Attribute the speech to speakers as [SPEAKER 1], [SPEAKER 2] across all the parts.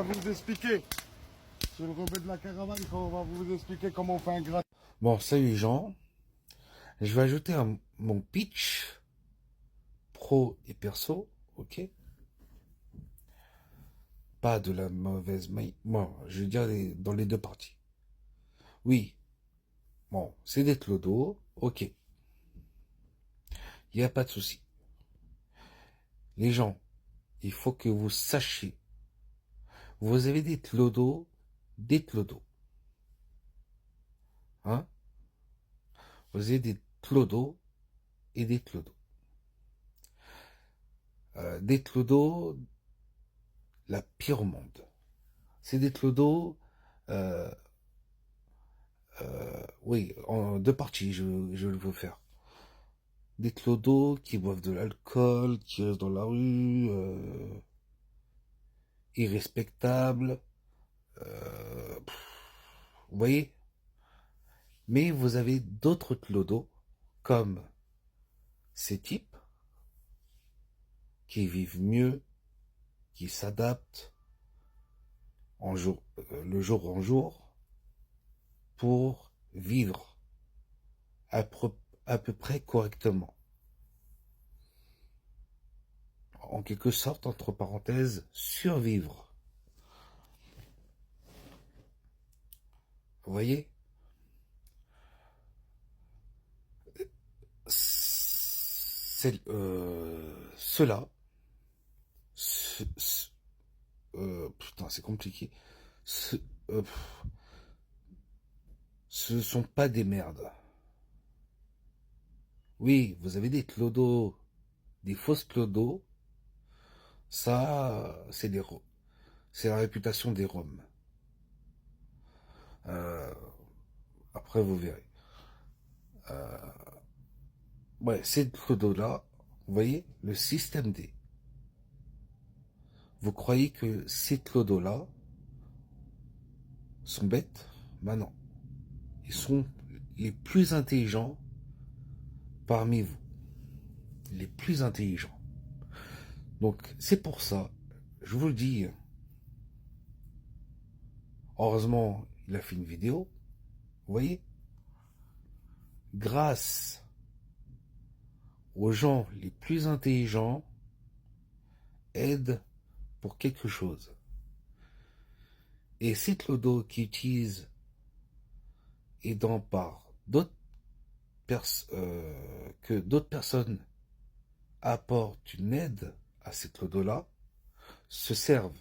[SPEAKER 1] vous expliquer. C'est le rebelle de la caravane, on va vous expliquer comment on fait un gratin.
[SPEAKER 2] Bon, salut les gens. Je vais ajouter mon pitch pro et perso, ok? Pas de la mauvaise maille. Bon, je veux dire dans les deux parties. Oui, bon, c'est des clodos, ok. Il n'y a pas de souci. Les gens, il faut que vous sachiez. Vous avez des clodos, hein? Vous avez des clodos et des clodos. Des clodos, la pire au monde. C'est des clodos, oui, en deux parties, je le veux faire. Des clodos qui boivent de l'alcool, qui restent dans la rue, irrespectables, vous voyez? Mais vous avez d'autres clodos, comme ces types, qui vivent mieux, qui s'adaptent le jour en jour, pour vivre à peu près correctement. En quelque sorte, entre parenthèses, survivre. Vous voyez? Ceux-là, putain, c'est compliqué. Ce, ce sont pas des merdes. Oui, vous avez des clodos, des fausses clodos. Ça, c'est la réputation des Roms. Après, vous verrez. Ouais, ces clodos-là, vous voyez, le système D. Vous croyez que ces clodos-là sont bêtes? Ben non. Ils sont les plus intelligents parmi vous. Les plus intelligents. Donc, c'est pour ça, je vous le dis, heureusement, il a fait une vidéo. Vous voyez? Grâce aux gens les plus intelligents, aide pour quelque chose. Et ces clodos qui utilisent aidant par que d'autres personnes apportent une aide à ces clodos-là, se servent.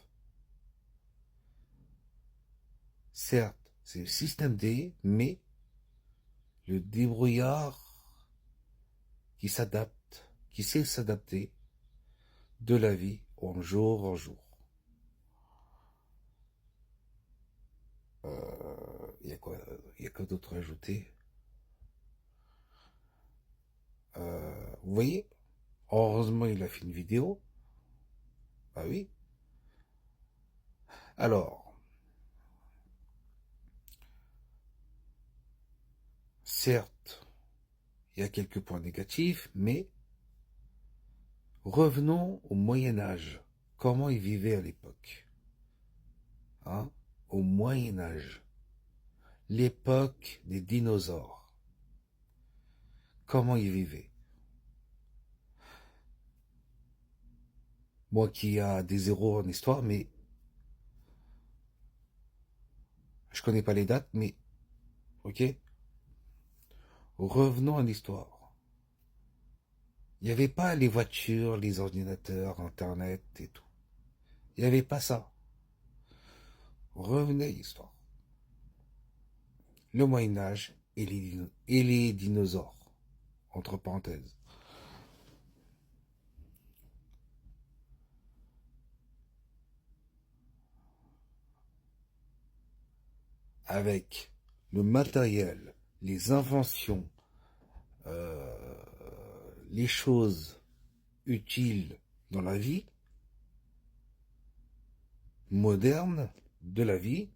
[SPEAKER 2] Certes, c'est le système D, mais le débrouillard qui s'adapte, qui sait s'adapter de la vie en jour en jour. Il y a quoi, d'autre à ajouter? Vous voyez? Heureusement, il a fait une vidéo. Ah oui. Alors, certes, il y a quelques points négatifs, mais revenons au Moyen-Âge. Comment ils vivaient à l'époque? Hein? Au Moyen-Âge. L'époque des dinosaures. Comment ils vivaient? Moi qui a des zéros en histoire, mais je connais pas les dates, mais ok. Revenons à l'histoire. Il n'y avait pas les voitures, les ordinateurs, Internet et tout. Il n'y avait pas ça. Revenez à l'histoire. Le Moyen-Âge et les dinosaures. Entre parenthèses. Avec le matériel, les inventions, les choses utiles dans la vie, moderne de la vie,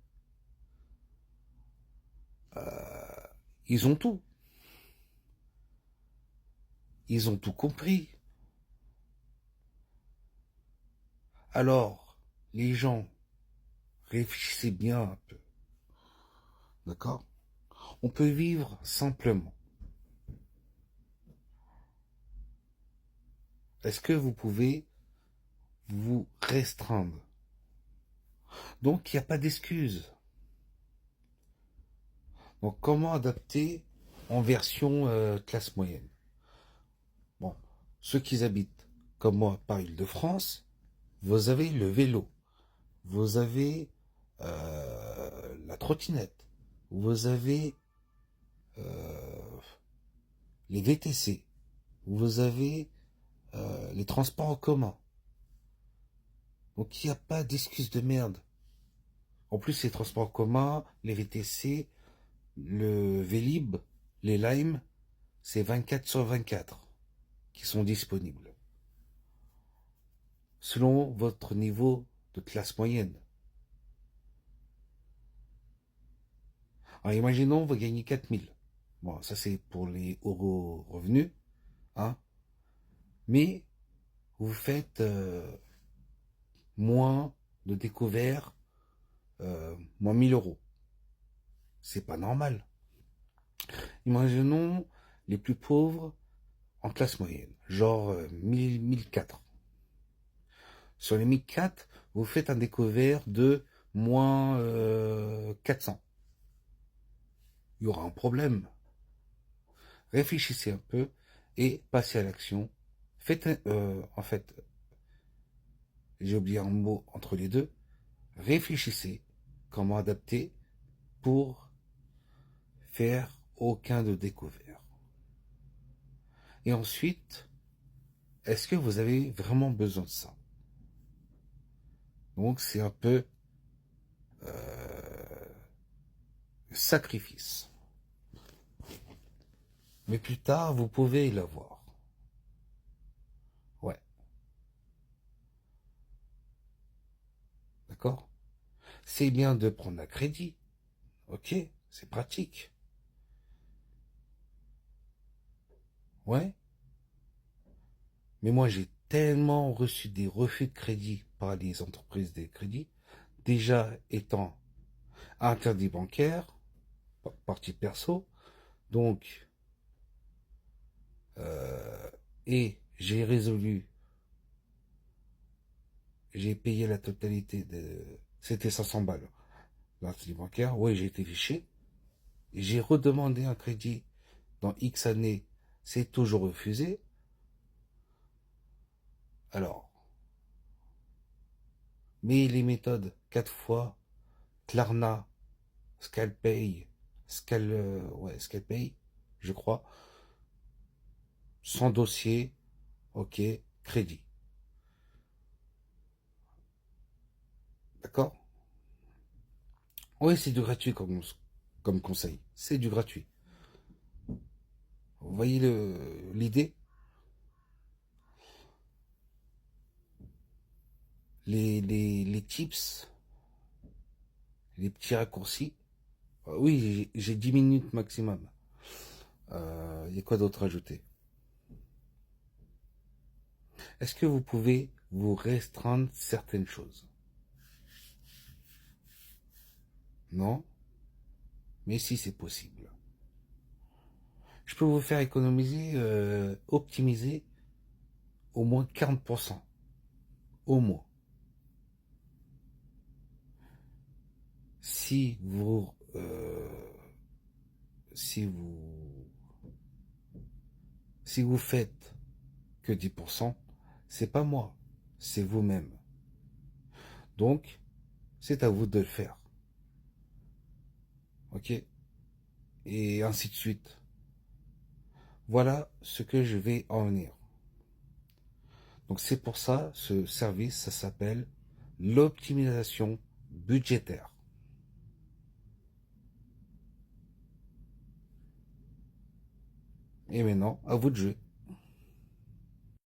[SPEAKER 2] ils ont tout. Ils ont tout compris. Alors, les gens Réfléchissez bien un peu. D'accord? On peut vivre simplement. Est-ce que vous pouvez vous restreindre? Donc, il n'y a pas d'excuse. Donc, comment adapter en version classe moyenne? Bon, ceux qui habitent, comme moi, par Île-de-France, vous avez le vélo, vous avez la trottinette, vous avez les VTC, vous avez les transports en commun. Donc, il n'y a pas d'excuse de merde. En plus, les transports en commun, les VTC, le Vélib, les Lime, c'est 24/24 qui sont disponibles. Selon votre niveau de classe moyenne. Alors, imaginons, vous gagnez 4000. Bon, ça c'est pour les hauts revenus. Hein, mais vous faites moins de découvert, moins 1000 euros. C'est pas normal. Imaginons les plus pauvres en classe moyenne, genre 1004. Sur les 1004, vous faites un découvert de moins 400. Il y aura un problème. Réfléchissez un peu et passez à l'action. Faites, en fait, j'ai oublié un mot entre les deux. Réfléchissez comment adapter pour faire aucun de découvert. Et ensuite, est-ce que vous avez vraiment besoin de ça? Donc c'est un peu sacrifice. Mais plus tard, vous pouvez l'avoir. Ouais. D'accord? C'est bien de prendre un crédit. Ok, c'est pratique. Ouais. Mais moi, j'ai tellement reçu des refus de crédit par les entreprises des crédits, déjà étant interdit bancaire, partie perso, donc, et j'ai résolu, j'ai payé la totalité de, c'était 500 balles, l'interdit bancaire, oui, j'ai été fiché, j'ai redemandé un crédit dans X années, c'est toujours refusé. Alors, mais les méthodes, 4 fois, Klarna, Scalpay, Scalpay, je crois, sans dossier, ok, crédit. D'accord? Oui, c'est du gratuit comme conseil. C'est du gratuit. Vous voyez l'idée? Les tips, les petits raccourcis. Oui, j'ai 10 minutes maximum. Il y a quoi d'autre à ajouter? Est-ce que vous pouvez vous restreindre certaines choses? Non? Mais si c'est possible. Je peux vous faire économiser, optimiser au moins 40%. Au moins. Si vous, si vous, si vous faites que 10%, c'est pas moi, c'est vous-même. Donc, c'est à vous de le faire. Ok? Et ainsi de suite. Voilà ce que je vais en venir. Donc c'est pour ça, ce service, ça s'appelle l'optimisation budgétaire. Et maintenant, à vous de jouer.